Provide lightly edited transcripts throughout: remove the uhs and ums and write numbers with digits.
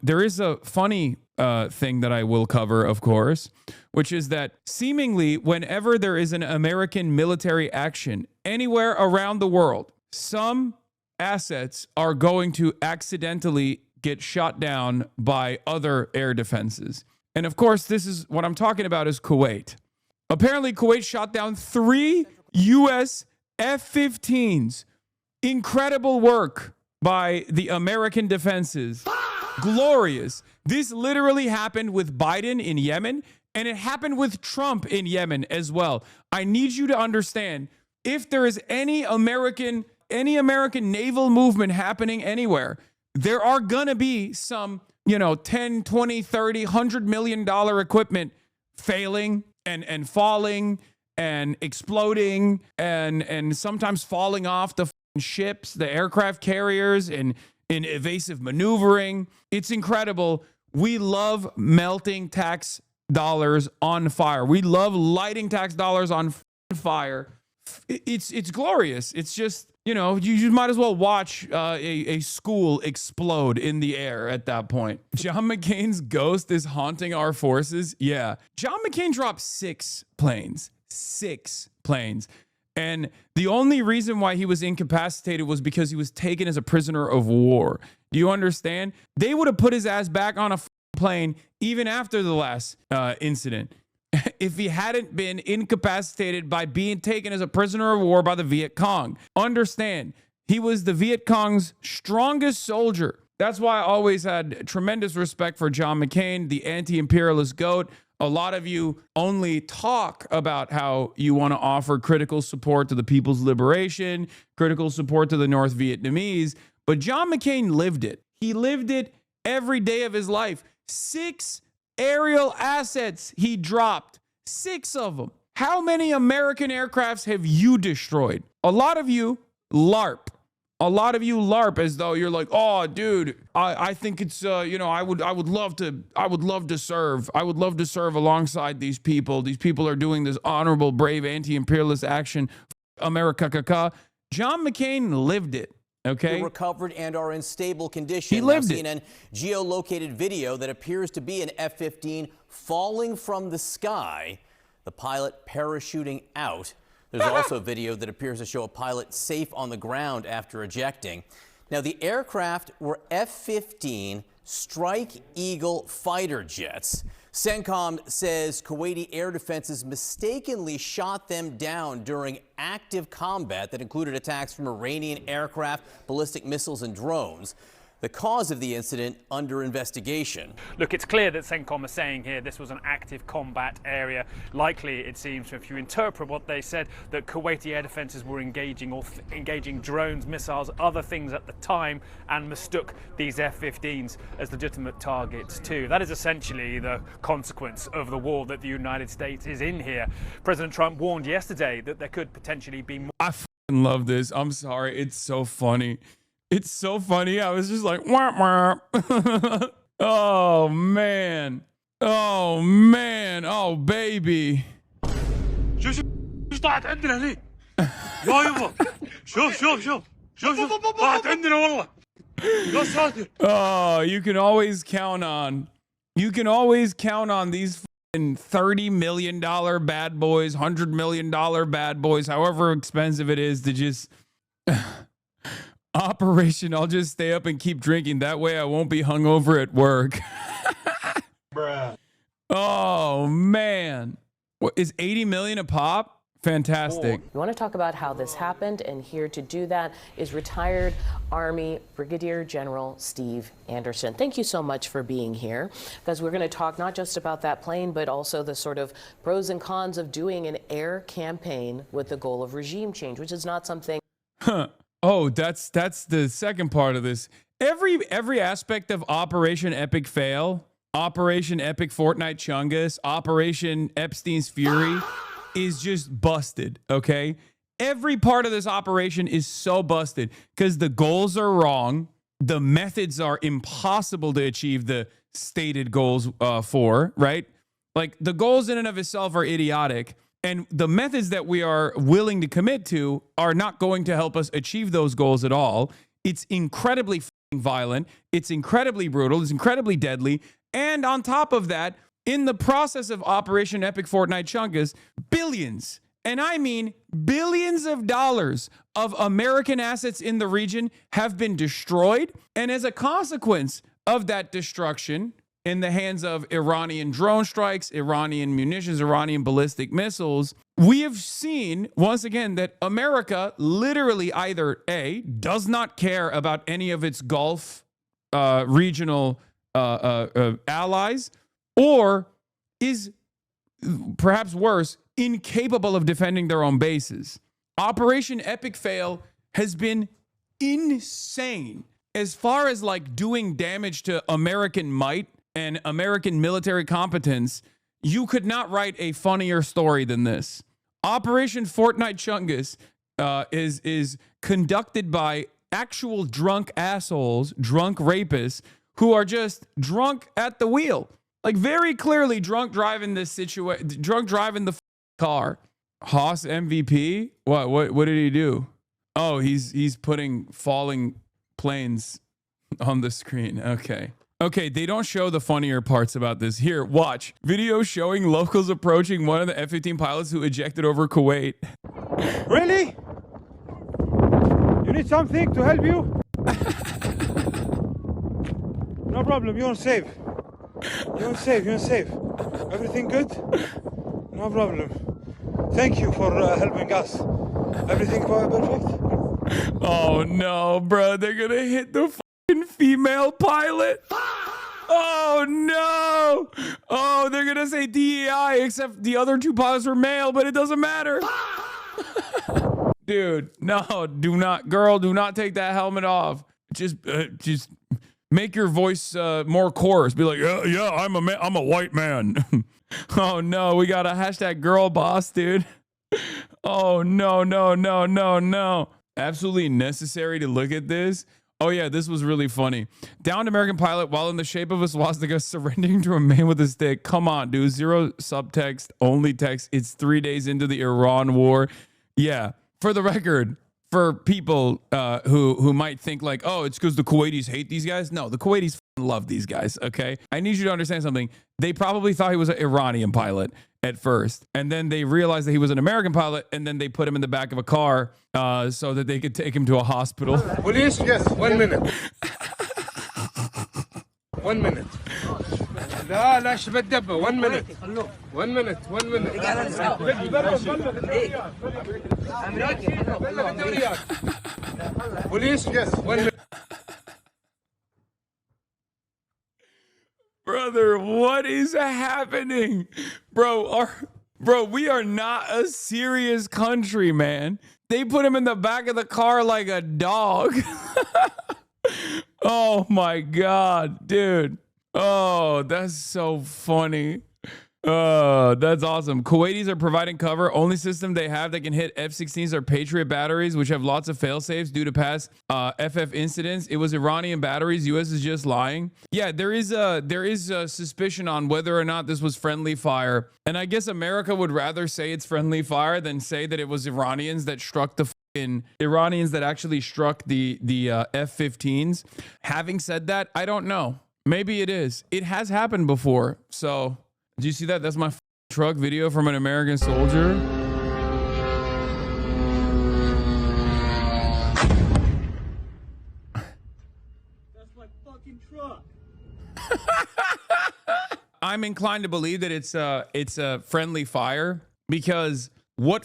There is a funny thing that I will cover, of course, which is that seemingly whenever there is an American military action anywhere around the world, some assets are going to accidentally get shot down by other air defenses. And of course, this is what I'm talking about is Kuwait. Apparently, Kuwait shot down 3 U.S. F15s. Incredible work by the American defenses. Glorious. This literally happened with Biden in Yemen, and it happened with Trump in Yemen as well. I need you to understand, if there is any American naval movement happening anywhere, there are gonna be some, 10, 20, 30, $100 million equipment failing and falling and exploding and sometimes falling off the ships, the aircraft carriers, and in evasive maneuvering. It's incredible. We love melting tax dollars on fire. We love lighting tax dollars on fire. It's glorious. It's just, you might as well watch a school explode in the air at that point. John McCain's ghost is haunting our forces. Yeah. John McCain dropped 6 planes. 6 planes. And the only reason why he was incapacitated was because he was taken as a prisoner of war. Do you understand? They would have put his ass back on a plane even after the last incident if he hadn't been incapacitated by being taken as a prisoner of war by the Viet Cong. Understand, he was the Viet Cong's strongest soldier. That's why I always had tremendous respect for John McCain, the anti-imperialist goat. A lot of you only talk about how you want to offer critical support to the people's liberation, critical support to the North Vietnamese, but John McCain lived it. He lived it every day of his life. 6 aerial assets he dropped. 6 of them. How many American aircrafts have you destroyed? A lot of you LARP. A lot of you LARP as though you're like, oh, dude, I think it's, I would love to serve. I would love to serve alongside these people. These people are doing this honorable, brave, anti-imperialist action. America. John McCain lived it. Okay. Recovered and are in stable condition. He lived it. CNN geolocated video that appears to be an F-15 falling from the sky. The pilot parachuting out. There's also video that appears to show a pilot safe on the ground after ejecting. Now, the aircraft were F-15 Strike Eagle fighter jets. CENTCOM says Kuwaiti air defenses mistakenly shot them down during active combat that included attacks from Iranian aircraft, ballistic missiles, and drones. The cause of the incident under investigation. Look, it's clear that CENTCOM is saying here this was an active combat area. Likely, it seems, if you interpret what they said, that Kuwaiti air defenses were engaging drones, missiles, other things at the time, and mistook these F-15s as legitimate targets too. That is essentially the consequence of the war that the United States is in here. President Trump warned yesterday that there could potentially be more. I fucking love this. I'm sorry. It's so funny. It's so funny. I was just like, wah, wah. Oh, man. Oh, man. Oh, baby. شوف طلعت عندنا هني يا يبا شوف طلعت عندنا والله يا ساتر. Oh, you can always count on these $30 million bad boys, $100 million bad boys, however expensive it is to just Operation, I'll just stay up and keep drinking. That way I won't be hungover at work. Bruh. Oh, man. What, is 80 million a pop? Fantastic. You want to talk about how this happened, and here to do that is retired Army Brigadier General Steve Anderson. Thank you so much for being here, because we're going to talk not just about that plane, but also the sort of pros and cons of doing an air campaign with the goal of regime change, which is not something... Oh, that's the second part of this. Every aspect of Operation Epic Fail, Operation Epic Fortnite Chungus, Operation Epstein's Fury is just busted, okay? Every part of this operation is so busted because the goals are wrong. The methods are impossible to achieve the stated goals for, right? Like, the goals in and of itself are idiotic. And the methods that we are willing to commit to are not going to help us achieve those goals at all. It's incredibly violent. It's incredibly brutal. It's incredibly deadly. And on top of that, in the process of Operation Epic Fortnite Chunkus, billions, and I mean billions of dollars of American assets in the region have been destroyed. And as a consequence of that destruction, in the hands of Iranian drone strikes, Iranian munitions, Iranian ballistic missiles, we have seen once again that America literally either A, does not care about any of its Gulf regional allies, or is perhaps worse, incapable of defending their own bases. Operation Epic Fail has been insane as far as like doing damage to American might and American military competence. You could not write a funnier story than this. Operation Fortnite Chungus is conducted by actual drunk assholes, drunk rapists who are just drunk at the wheel. Like very clearly drunk driving this situation, drunk driving the car. Haas MVP? What did he do? Oh, he's putting falling planes on the screen. Okay, they don't show the funnier parts about this. Here, watch. Video showing locals approaching one of the F-15 pilots who ejected over Kuwait. Really? You need something to help you? No problem, you're safe. You're safe. Everything good? No problem. Thank you for helping us. Everything perfect? Oh no, bro. They're gonna hit the fucking female pilot. Oh no. Oh, they're gonna say DEI, except the other two pilots were male, but it doesn't matter. Dude, no, do not take that helmet off. Just make your voice more coarse. Be like, yeah, I'm a white man. Oh no, we got a hashtag girl boss, dude. Oh no. Absolutely necessary to look at this. Oh yeah, this was really funny. Downed American pilot while in the shape of a swastika surrendering to a man with a stick. Come on, dude. Zero subtext, only text. It's 3 days into the Iran war. Yeah, for the record, for people who might think like, oh, it's because the Kuwaitis hate these guys. No, the Kuwaitis love these guys, okay? I need you to understand something. They probably thought he was an Iranian pilot at first, and then they realized that he was an American pilot, and then they put him in the back of a car so that they could take him to a hospital. Police? Yes, 1 minute. 1 minute. لا ايش بالدبه 1 minute 1 minute 1 minute Police? Yes, 1 minute. Brother, what is happening? Bro, we are not a serious country, man. They put him in the back of the car like a dog. Oh my God, dude. Oh, that's so funny. That's awesome. Kuwaitis are providing cover. Only system they have that can hit F-16s are Patriot batteries, which have lots of fail-safes due to past FF incidents. It was Iranian batteries. U.S. is just lying. Yeah, there is a suspicion on whether or not this was friendly fire. And I guess America would rather say it's friendly fire than say that it was Iranians that struck the Iranians that actually struck the F-15s. Having said that, I don't know. Maybe it is. It has happened before. So, do you see that? That's my truck video from an American soldier. That's my fucking truck. I'm inclined to believe that it's a friendly fire, because what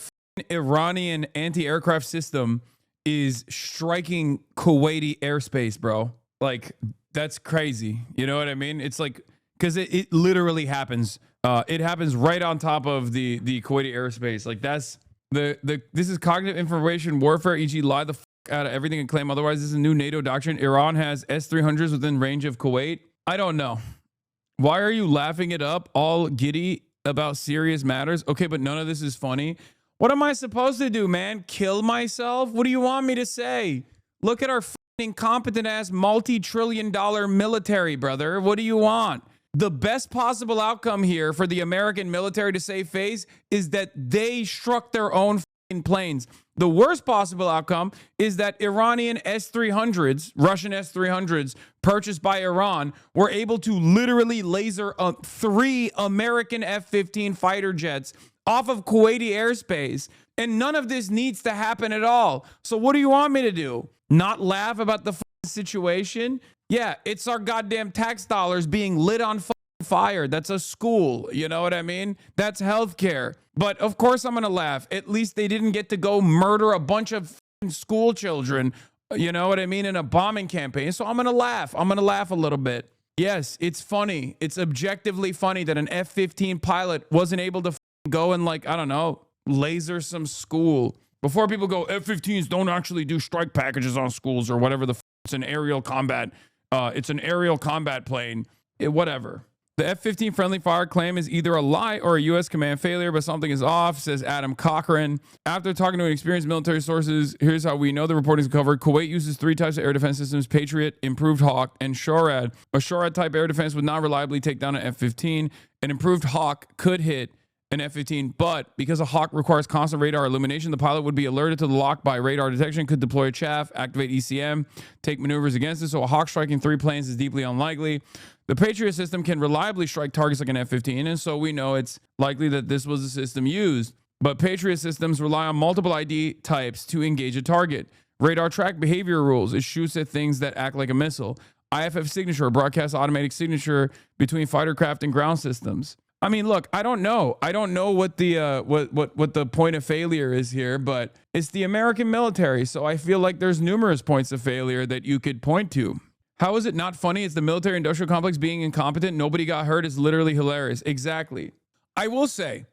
Iranian anti-aircraft system is striking Kuwaiti airspace, bro? Like, that's crazy. You know what I mean? It's like, because it literally happens. It happens right on top of the Kuwaiti airspace. Like, that's this is cognitive information warfare, e.g. lie the out of everything and claim otherwise. This is a new NATO doctrine. Iran has S-300s within range of Kuwait. I don't know. Why are you laughing it up all giddy about serious matters? Okay, but none of this is funny. What am I supposed to do, man? Kill myself? What do you want me to say? Look at our incompetent ass multi-trillion-dollar military, brother. What do you want? The best possible outcome here for the American military to save face is that they struck their own planes. The worst possible outcome is that Iranian S-300s, Russian S-300s purchased by Iran, were able to literally laser 3 American F-15 fighter jets off of Kuwaiti airspace. And none of this needs to happen at all. So what do you want me to do? Not laugh about the situation? Yeah, it's our goddamn tax dollars being lit on fire. That's a school. You know what I mean? That's healthcare. But of course I'm going to laugh. At least they didn't get to go murder a bunch of school children, you know what I mean, in a bombing campaign. So I'm going to laugh. I'm going to laugh a little bit. Yes, it's funny. It's objectively funny that an F-15 pilot wasn't able to go and, like, I don't know, laser some school. Before people go, F-15s don't actually do strike packages on schools or whatever it's an aerial combat. It's an aerial combat plane. Whatever. The F-15 friendly fire claim is either a lie or a U.S. command failure, but something is off, says Adam Cochran. After talking to experienced military sources, here's how we know the reporting is covered. Kuwait uses 3 types of air defense systems: Patriot, Improved Hawk, and SHORAD. A SHORAD-type air defense would not reliably take down an F-15. An Improved Hawk could hit an F-15, but because a Hawk requires constant radar illumination, the pilot would be alerted to the lock by radar detection, could deploy a chaff, activate ECM, take maneuvers against it, so a Hawk striking 3 planes is deeply unlikely. The Patriot system can reliably strike targets like an F-15, and so we know it's likely that this was the system used. But Patriot systems rely on multiple ID types to engage a target. Radar track behavior rules. It shoots at things that act like a missile. IFF signature, broadcast automatic signature between fighter craft and ground systems. I mean, look, I don't know what the what the point of failure is here, but it's the American military, so I feel like there's numerous points of failure that you could point to. How is it not funny? It's the military industrial complex being incompetent. Nobody got hurt. Is literally hilarious. Exactly. I will say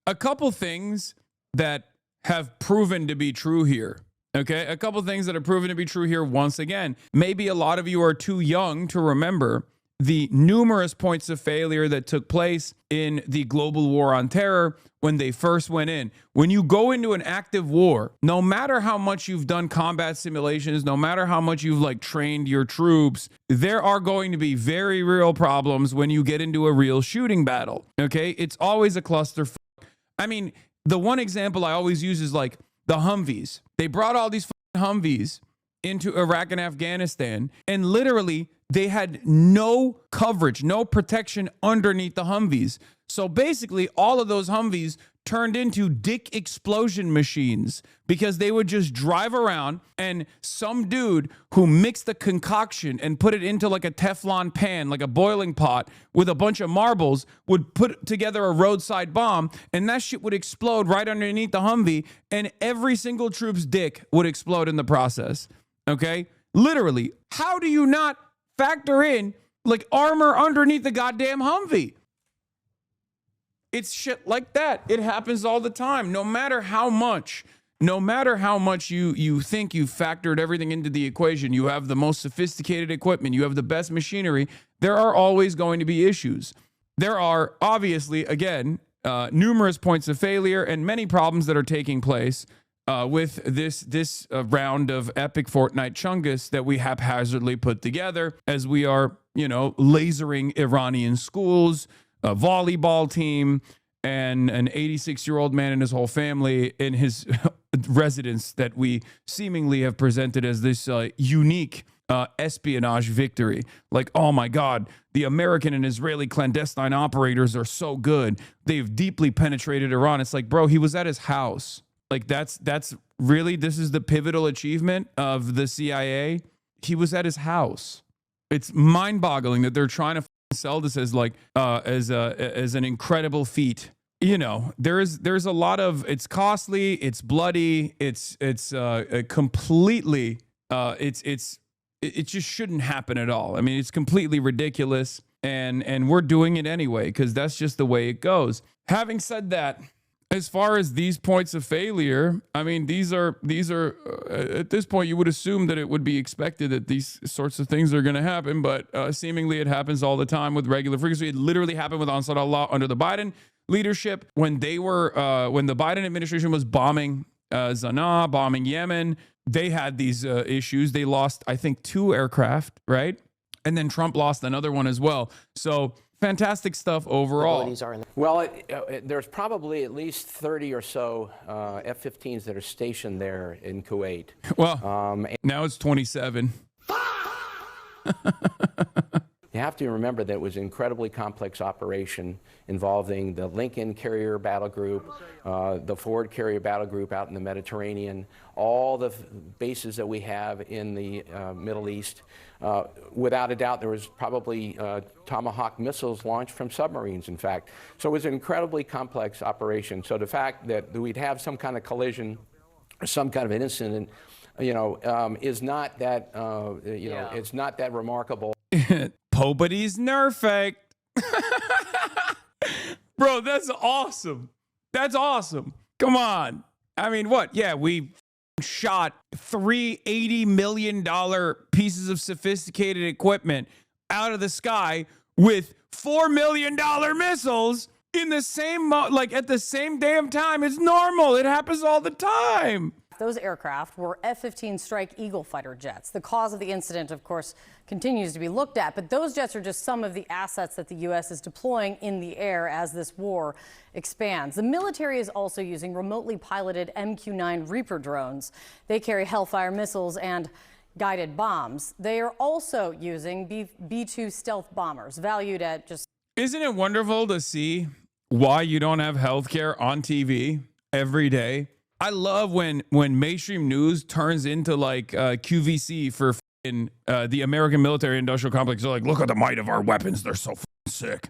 a couple things that have proven to be true here. Okay, a couple things that have proven to be true here once again. Maybe a lot of you are too young to remember the numerous points of failure that took place in the global war on terror when they first went in. When you go into an active war, no matter how much you've done combat simulations, no matter how much you've like trained your troops, there are going to be very real problems when you get into a real shooting battle. Okay, it's always a clusterfuck. I mean, the one example I always use is like the Humvees. They brought all these Humvees into Iraq and Afghanistan, and literally they had no coverage, no protection underneath the Humvees. So basically, all of those Humvees turned into dick explosion machines because they would just drive around and some dude who mixed the concoction and put it into like a Teflon pan, like a boiling pot with a bunch of marbles, would put together a roadside bomb, and that shit would explode right underneath the Humvee, and every single troop's dick would explode in the process. Okay? Literally. How do you not factor in like armor underneath the goddamn Humvee? It's shit like that. It happens all the time. No matter how much you think you've factored everything into the equation, you have the most sophisticated equipment, you have the best machinery, there are always going to be issues. There are obviously, again, numerous points of failure and many problems that are taking place with this round of epic Fortnite chungus that we haphazardly put together as we are, lasering Iranian schools, a volleyball team, and an 86-year-old man and his whole family in his residence that we seemingly have presented as this unique espionage victory. Like, oh my God, the American and Israeli clandestine operators are so good. They've deeply penetrated Iran. It's like, bro, he was at his house. Like, that's really, this is the pivotal achievement of the CIA. He was at his house. It's mind-boggling that they're trying to sell this as like as an incredible feat. There's a lot of, it's costly, it's bloody, it's completely it just shouldn't happen at all. I mean, it's completely ridiculous, and we're doing it anyway because that's just the way it goes. Having said that, as far as these points of failure, I mean, these are at this point, you would assume that it would be expected that these sorts of things are going to happen, but seemingly it happens all the time with regular frequency. It literally happened with Ansar Allah under the Biden leadership when the Biden administration was bombing Sana'a, bombing Yemen. They had these issues. They lost, I think, 2 aircraft, right? And then Trump lost another one as well. So fantastic stuff overall. Well, there's probably at least 30 or so F-15s that are stationed there in Kuwait. Well, now it's 27. You have to remember that it was an incredibly complex operation involving the Lincoln carrier battle group, the Ford carrier battle group out in the Mediterranean, all the bases that we have in the Middle East. Without a doubt, there was probably Tomahawk missiles launched from submarines, in fact. So it was an incredibly complex operation. So the fact that we'd have some kind of collision or some kind of an incident, is not that, it's not that remarkable. Nobody's nerfect. Bro, that's awesome. That's awesome. Come on. I mean, what? Yeah, we shot three $80 million pieces of sophisticated equipment out of the sky with $4 million missiles in the same, at the same damn time. It's normal. It happens all the time. Those aircraft were F-15 Strike Eagle fighter jets. The cause of the incident, of course, continues to be looked at, but those jets are just some of the assets that the U.S. is deploying in the air as this war expands. The military is also using remotely piloted MQ-9 Reaper drones. They carry Hellfire missiles and guided bombs. They are also using B-2 stealth bombers, valued at just... Isn't it wonderful to see why you don't have healthcare on TV every day? I love when mainstream news turns into like QVC for the American military industrial complex. They're like, look at the might of our weapons. They're so sick.